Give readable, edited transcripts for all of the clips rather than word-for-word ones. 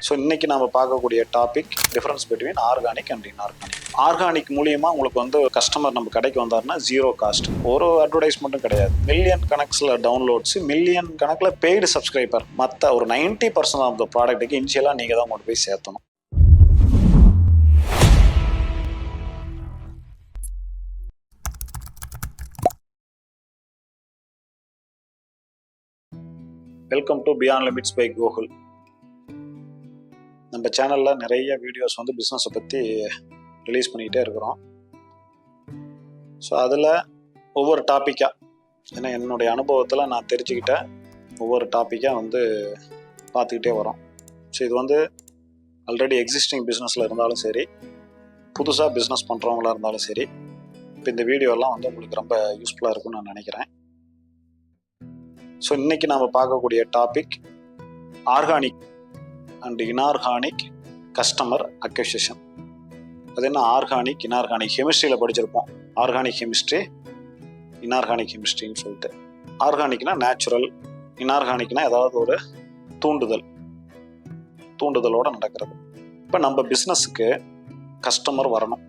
So இன்றைக்கி நம்ம பார்க்கக்கூடிய topic difference between organic and inorganic. Organic மூலியமாக உங்களுக்கு வந்து கஸ்டமர் நம்ம கடைக்கு வந்தாருன்னா ஜீரோ காஸ்ட், ஒரு அட்வர்டைஸ்மெண்ட்டும் கிடையாது. மில்லியன் கணக்கில் டவுன்லோட்ஸ், மில்லியன் கணக்கில் பெய்டு சப்ஸ்கிரைபர். மற்ற ஒரு 90% ஆஃப் த ப்ராடக்ட்டுக்கு இனிஷியலாக நீங்கள் தான் கொண்டு போய் சேர்த்தணும். Welcome to beyond limits by Gokul. நம்ம சேனலில் நிறைய வீடியோஸ் வந்து பிஸ்னஸை பற்றி ரிலீஸ் பண்ணிக்கிட்டே இருக்கிறோம். ஸோ அதில் ஒவ்வொரு டாப்பிக்காக, ஏன்னா என்னுடைய அனுபவத்தில் நான் தெரிஞ்சுக்கிட்ட ஒவ்வொரு டாப்பிக்காக வந்து பார்த்துக்கிட்டே வரோம். ஸோ இது வந்து ஆல்ரெடி எக்ஸிஸ்டிங் பிஸ்னஸில் இருந்தாலும் சரி, புதுசாக பிஸ்னஸ் பண்ணுறவங்களா இருந்தாலும் சரி, இப்போ இந்த வீடியோலாம் வந்து உங்களுக்கு ரொம்ப யூஸ்ஃபுல்லாக இருக்கும்னு நான் நினைக்கிறேன். ஸோ இன்றைக்கி நம்ம பார்க்கக்கூடிய topic organic and inorganic customer acquisition. அது என்ன ஆர்கானிக் இன்ஆர்கானிக்? கெமிஸ்ட்ரியில் படிச்சிருப்போம், ஆர்கானிக் கெமிஸ்ட்ரி, இன்ஆர்கானிக் கெமிஸ்ட்ரின்னு சொல்லிட்டு. ஆர்கானிக்னா நேச்சுரல், இன்ஆர்கானிக்னா ஏதாவது ஒரு தூண்டுதலோடு நடக்கிறது. இப்போ நம்ம பிஸ்னஸுக்கு கஸ்டமர் வரணும்.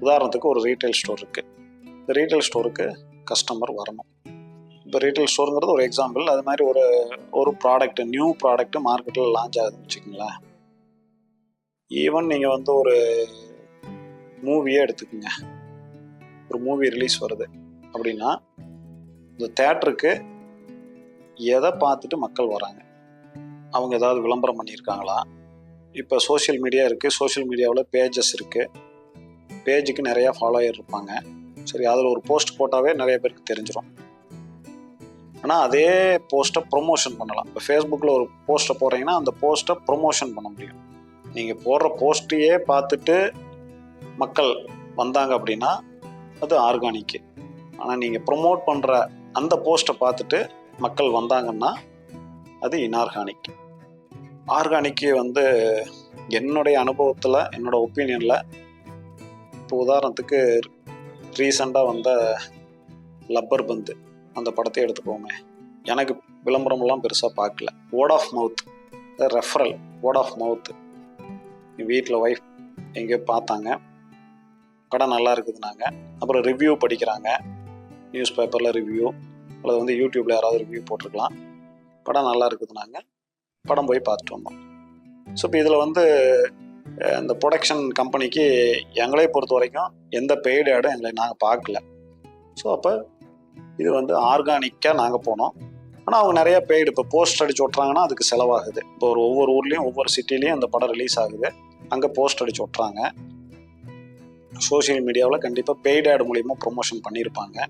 உதாரணத்துக்கு ஒரு ரீட்டைல் ஸ்டோர் இருக்குது, இந்த ரீட்டைல் ஸ்டோருக்கு கஸ்டமர் வரணும். இப்போ ரீட்டைல் ஸ்டோருங்கிறது ஒரு எக்ஸாம்பிள். அது மாதிரி ஒரு ப்ராடக்ட், நியூ ப்ராடக்ட் மார்க்கெட்டில் லான்ச் ஆகுதுன்னு வச்சுக்கோங்களேன். ஈவன் நீங்கள் வந்து ஒரு மூவியே எடுத்துக்கோங்க, ஒரு மூவி ரிலீஸ் வருது அப்படின்னா இந்த தேட்டருக்கு எதை பார்த்துட்டு மக்கள் வராங்க? அவங்க ஏதாவது விளம்பரம் பண்ணியிருக்காங்களா? இப்போ சோஷியல் மீடியா இருக்குது, சோஷியல் மீடியாவில் பேஜஸ் இருக்குது, பேஜுக்கு நிறையா ஃபாலோயர் இருப்பாங்க. சரி, அதில் ஒரு போஸ்ட் போட்டாவே நிறைய பேருக்கு தெரிஞ்சிடும். ஆனால் அதே போஸ்ட்டை ப்ரொமோஷன் பண்ணலாம். இப்போ ஃபேஸ்புக்கில் ஒரு போஸ்ட்டை போடுறீங்கன்னா அந்த போஸ்ட்டை ப்ரொமோஷன் பண்ண முடியும். நீங்கள் போடுற போஸ்ட்டையே பார்த்துட்டு மக்கள் வந்தாங்க அப்படின்னா அது ஆர்கானிக்கு. ஆனால் நீங்கள் ப்ரொமோட் பண்ணுற அந்த போஸ்ட்டை பார்த்துட்டு மக்கள் வந்தாங்கன்னா அது இன்ஆர்கானிக். ஆர்கானிக்கு வந்து என்னுடைய அனுபவத்தில், என்னோட ஒப்பீனியனில், இப்போ உதாரணத்துக்கு ரீசெண்டாக வந்த லப்பர் பந்து அந்த படத்தை எடுத்துக்கோங்க. எனக்கு விளம்பரமெல்லாம் பெருசாக பார்க்கல. Word of mouth, referral, word of mouth. வீட்டில் ஒய்ஃப் எங்கேயோ பார்த்தாங்க, படம் நல்லா இருக்குதுனாங்க. அப்புறம் ரிவ்யூ படிக்கிறாங்க, நியூஸ் பேப்பரில் ரிவ்யூ, அல்லது வந்து யூடியூப்பில் யாராவது ரிவ்யூ போட்டிருக்கலாம். படம் நல்லா இருக்குதுனாங்க, படம் போய் பார்த்துட்டு வந்தோம். ஸோ இப்போ இதில் வந்து இந்த ப்ரொடக்ஷன் கம்பெனிக்கு எங்களே பொறுத்த வரைக்கும் எந்த பெய்டு ஆடும் நாங்கள் பார்க்கல. ஸோ அப்போ இது வந்து ஆர்கானிக்காக நாங்கள் போனோம். ஆனால் அவங்க நிறைய பெய்டு, இப்போ போஸ்ட் அடிச்சு ஒட்டுறாங்கன்னா அதுக்கு செலவாகுது. இப்போ ஒவ்வொரு ஊர்லேயும் ஒவ்வொரு சிட்டிலையும் அந்த படம் ரிலீஸ் ஆகுது, அங்கே போஸ்ட் அடிச்சு ஒட்டுறாங்க. சோஷியல் மீடியாவில் கண்டிப்பாக பெய்டு ஆட் மூலிமா ப்ரொமோஷன் பண்ணியிருப்பாங்க.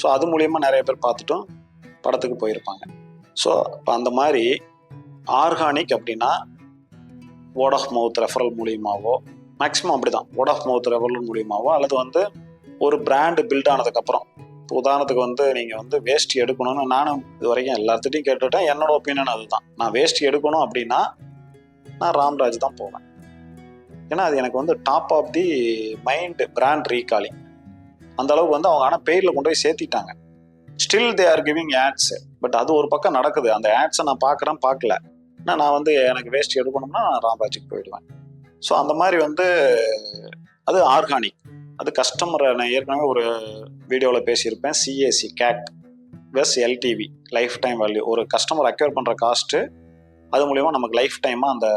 ஸோ அது மூலிமா நிறைய பேர் பார்த்துட்டும் படத்துக்கு போயிருப்பாங்க. ஸோ இப்போ அந்த மாதிரி ஆர்கானிக் அப்படின்னா வேர்ட் ஆஃப் மவுத் ரெஃபரல் மூலியமாவோ, மேக்ஸிமம் அப்படி தான், வேர்ட் ஆஃப் மவுத் ரெஃபரல் மூலியமாவோ, அல்லது வந்து ஒரு பிராண்டு பில்ட் ஆனதுக்கப்புறம். இப்போ உதாரணத்துக்கு வந்து நீங்கள் வந்து வேஷ்டி எடுக்கணும்னு நானும் இது வரைக்கும் எல்லாத்துட்டையும் கேட்டுவிட்டேன். என்னோட ஒப்பீனியன் அதுதான். நான் வேஷ்டி எடுக்கணும் அப்படின்னா நான் ராம்ராஜ் தான் போவேன். ஏன்னா அது எனக்கு வந்து top of the mind brand recalling. அந்த அளவுக்கு வந்து அவங்க ஆனால் பெய்டில் கொண்டு போய் சேர்த்திட்டாங்க. Still they are giving ads. But அது ஒரு பக்கம் நடக்குது. அந்த ஆட்ஸை நான் பார்க்கல. நான் வந்து எனக்கு வேஷ்டி எடுக்கணும்னா நான் ராம்ராஜுக்கு போயிடுவேன். ஸோ அந்த மாதிரி வந்து அது ஆர்கானிக். அது கஸ்டமரை, நான் ஏற்கனவே ஒரு வீடியோவில் பேசியிருப்பேன், சிஏசி கேக் வெஸ் எல்டிவி, லைஃப் டைம் வேல்யூ. ஒரு கஸ்டமர் அக்வயர் பண்ணுற காஸ்ட்டு, அது மூலிமா நமக்கு லைஃப் டைமாக அந்த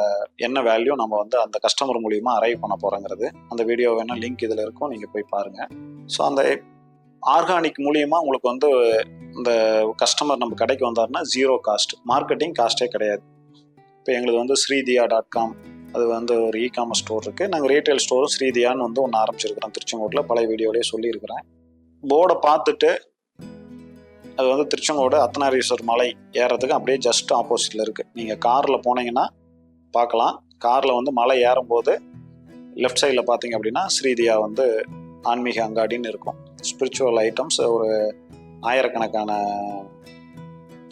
என்ன வேல்யூ நம்ம வந்து அந்த கஸ்டமர் மூலிமா அரைவ் பண்ண போகிறோங்கிறது. அந்த வீடியோ வேணால் லிங்க் இதில் இருக்கும், நீங்கள் போய் பாருங்கள். ஸோ அந்த ஆர்கானிக் மூலிமா உங்களுக்கு வந்து இந்த கஸ்டமர் நம்ம கடைக்கு வந்தாருன்னா ஜீரோ காஸ்ட், மார்க்கெட்டிங் காஸ்ட்டே கிடையாது. இப்போ எங்களுக்கு வந்து ஸ்ரீதியா.com, அது வந்து ஒரு இ-காமர்ஸ் ஸ்டோர் இருக்குது. நாங்கள் ரீட்டைல் ஸ்டோரும் ஸ்ரீதியான்னு வந்து ஒன்று ஆரம்பிச்சிருக்கிறோம் திருச்செங்கோட்டில். பழைய வீடியோலேயே சொல்லியிருக்கிறேன். போர்டை பார்த்துட்டு அது வந்து திருச்செங்கோடு அர்த்தநாரீஸ்வரர் மலை ஏறதுக்கு அப்படியே ஜஸ்ட் ஆப்போசிட்டில் இருக்குது. நீங்கள் காரில் போனீங்கன்னா பார்க்கலாம். காரில் வந்து மலை ஏறும்போது லெஃப்ட் சைடில் பார்த்தீங்க அப்படின்னா ஸ்ரீதியா வந்து ஆன்மீக அங்காடின்னு இருக்கும். ஸ்பிரிச்சுவல் ஐட்டம்ஸ், ஒரு ஆயிரக்கணக்கான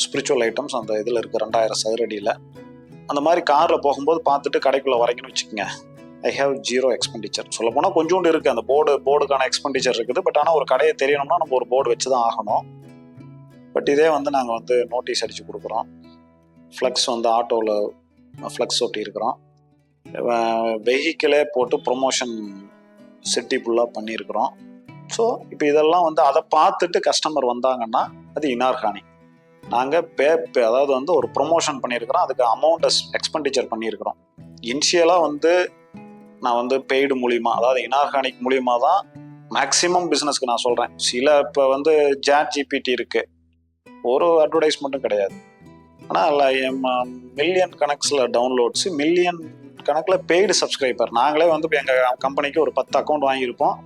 ஸ்பிரிச்சுவல் ஐட்டம்ஸ் அந்த இதில் இருக்குது, 2000 சதுரடியில். அந்த மாதிரி காரில் போகும்போது பார்த்துட்டு கடைக்குள்ளே வரைக்குன்னு வச்சுக்கோங்க, ஐ ஹேவ் ஜீரோ எக்ஸ்பெண்டிச்சர். சொல்லப்போனால் கொஞ்சோண்டு இருக்குது, அந்த போர்டுக்கான எக்ஸ்பெண்டிச்சர் இருக்குது. பட் ஆனால் ஒரு கடையை தெரியணும்னா நம்ம ஒரு போர்டு வச்சு தான் ஆகணும். பட் இதே வந்து நாங்கள் வந்து நோட்டீஸ் அடித்து கொடுக்குறோம். ஃப்ளக்ஸ் வந்து ஆட்டோவில் ஃப்ளக்ஸ் ஒட்டியிருக்கிறோம். வெஹிக்கிளே போட்டு ப்ரொமோஷன் சிட்டி ஃபுல்லாக பண்ணியிருக்கிறோம். ஸோ இப்போ இதெல்லாம் வந்து அதை பார்த்துட்டு கஸ்டமர் வந்தாங்கன்னா அது இனார்கானிக். நாங்கள் அதாவது வந்து ஒரு ப்ரொமோஷன் பண்ணியிருக்கிறோம், அதுக்கு அமௌண்ட்டை எக்ஸ்பெண்டிச்சர் பண்ணியிருக்கிறோம். இனிஷியலாக வந்து நான் வந்து பெய்டு மூலிமா, அதாவது இனார்கானிக் மூலிமா தான் மேக்ஸிமம் பிஸ்னஸ்க்கு நான் சொல்கிறேன். சில இப்போ வந்து ChatGPT இருக்குது, ஒரு அட்வர்டைஸ்மெண்ட்டும் கிடையாது. ஆனால் மில்லியன் கணக்கில் டவுன்லோட்ஸு, மில்லியன் கணக்கில் பெய்டு சப்ஸ்கிரைபர். நாங்களே வந்து இப்போ எங்கள் கம்பெனிக்கு ஒரு 10 அக்கௌண்ட் வாங்கியிருப்போம்,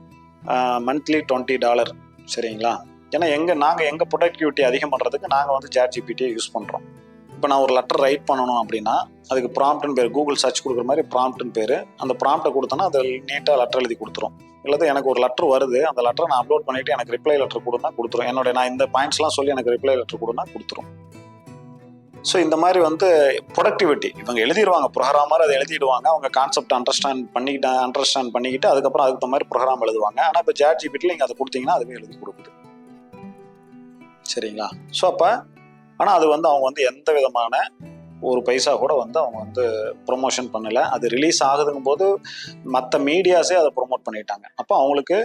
மந்த்லி $20. சரிங்களா? ஏன்னா நாங்கள் எங்கள் ப்ரொடக்டிவிட்டி அதிகம் பண்ணுறதுக்கு நாங்கள் வந்து ChatGPT யூஸ் பண்ணுறோம். இப்போ நான் ஒரு லெட்டர் ரைட் பண்ணணும் அப்படின்னா அதுக்கு ப்ராம்ப்ட்னு பேர், கூகுள் சர்ச் கொடுக்குற மாதிரி ப்ராம்ப்ட்னு பேர். அந்த ப்ராம்ப்டை கொடுத்தோன்னா அது நீட்டாக லெட்டர் எழுதி கொடுத்துரும். இல்லை எனக்கு ஒரு லெட்டர் வருது, அந்த லெட்டரை நான் அப்லோட் பண்ணிவிட்டு எனக்கு ரிப்ளை லெட்டர் கொடுன்னா கொடுத்துரும். நான் இந்த பாயிண்ட்ஸ்லாம் சொல்லி எனக்கு ரிப்ளை லெட்டர் கொடுன்னா கொடுத்துரும். ஸோ இந்த மாதிரி வந்து ப்ரொடக்டிவிட்டி இவங்க எழுதிடுவாங்க, ப்ரோக்ராமர் அதை எழுதிடுவாங்க, அவங்க கான்செப்ட் அண்டர்ஸ்டாண்ட் பண்ணிக்கிட்டு அதுக்கப்புறம் அதுக்கு தகுந்த மாதிரி ப்ரோக்ராம் எழுதுவாங்க. ஆனால் இப்போ ChatGPTல நீங்கள் அதை கொடுத்தீங்கன்னா அதுவே எழுதி கொடுக்குது. சரிங்களா? ஸோ அப்போ ஆனால் அது வந்து அவங்க வந்து எந்த விதமான ஒரு பைசா கூட வந்து அவங்க வந்து ப்ரொமோஷன் பண்ணலை. அது ரிலீஸ் ஆகுதுங்கும் போது மற்ற மீடியாஸே அதை ப்ரொமோட் பண்ணிட்டாங்க. அப்போ அவங்களுக்கு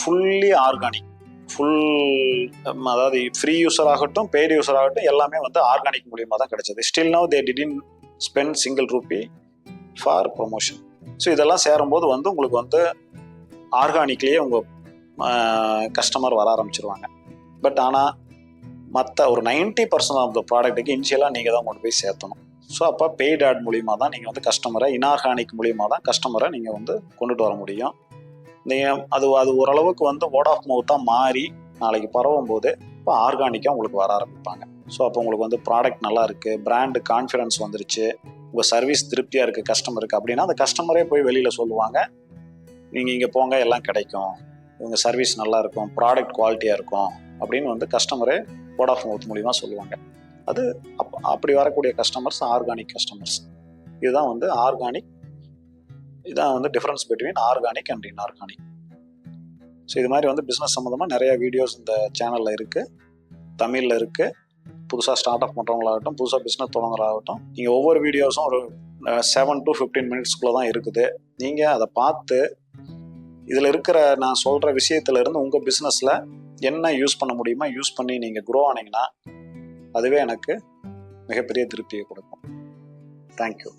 ஃபுல்லி ஆர்கானிக், அதாவது ஃப்ரீ யூஸர் ஆகட்டும் பெய்டு யூஸர் ஆகட்டும் எல்லாமே வந்து ஆர்கானிக் மூலியமாக தான் கிடைச்சது. Still now they didn't spend ₹1 for promotion. So இதெல்லாம் சேரும்போது வந்து உங்களுக்கு வந்து ஆர்கானிக்லேயே உங்கள் கஸ்டமர் வர ஆரம்பிச்சிருவாங்க. பட் ஆனால் மற்ற ஒரு 90% ஆஃப் த ப்ராடக்ட்டுக்கு இனிஷியலாக நீங்கள் தான் கொண்டு போய் சேர்த்தணும். ஸோ அப்போ பெய்ட் ஆட் மூலியமாக தான் நீங்கள் வந்து கஸ்டமரை, இனார்கானிக் மூலியமாக தான் கஸ்டமரை நீங்கள் வந்து கொண்டுட்டு வர முடியும். அது ஓரளவுக்கு வந்து வேர்ட் ஆஃப் மவுத்தாக மாறி நாளைக்கு பரவும் போது இப்போ ஆர்கானிக்காக உங்களுக்கு வர ஆரம்பிப்பாங்க. ஸோ அப்போ உங்களுக்கு வந்து ப்ராடக்ட் நல்லா இருக்குது, பிராண்டு கான்ஃபிடன்ஸ் வந்துருச்சு, உங்கள் சர்வீஸ் திருப்தியாக இருக்குது கஸ்டமருக்கு அப்படின்னா அந்த கஸ்டமரே போய் வெளியில் சொல்லுவாங்க, நீங்கள் இங்கே போங்க எல்லாம் கிடைக்கும், இவங்க சர்வீஸ் நல்லா இருக்கும், ப்ராடக்ட் குவாலிட்டியாக இருக்கும் அப்படின்னு வந்து கஸ்டமரே வேர்ட் ஆஃப் மவுத் மூலிமா சொல்லுவாங்க. அது அப்படி வரக்கூடிய கஸ்டமர்ஸ் ஆர்கானிக் கஸ்டமர்ஸ். இதுதான் வந்து ஆர்கானிக். இதான் வந்து difference between organic and inorganic. So இது மாதிரி வந்து பிஸ்னஸ் சம்மந்தமாக நிறையா வீடியோஸ் இந்த சேனலில் இருக்குது, தமிழில் இருக்குது. புதுசாக ஸ்டார்ட் அப் பண்ணுறவங்களாகட்டும், புதுசாக பிஸ்னஸ் தொடங்குறவங்களாகட்டும், நீங்கள் ஒவ்வொரு வீடியோஸும் ஒரு 7 to 15 மினிட்ஸ்க்குள்ளே தான் இருக்குது. நீங்கள் அதை பார்த்து இதில் இருக்கிற நான் சொல்கிற விஷயத்துலேருந்து உங்கள் பிஸ்னஸில் என்ன யூஸ் பண்ண முடியுமோ யூஸ் பண்ணி நீங்கள் க்ரோ ஆனீங்கன்னா அதுவே எனக்கு மிகப்பெரிய திருப்தியை கொடுக்கும். தேங்க்யூ.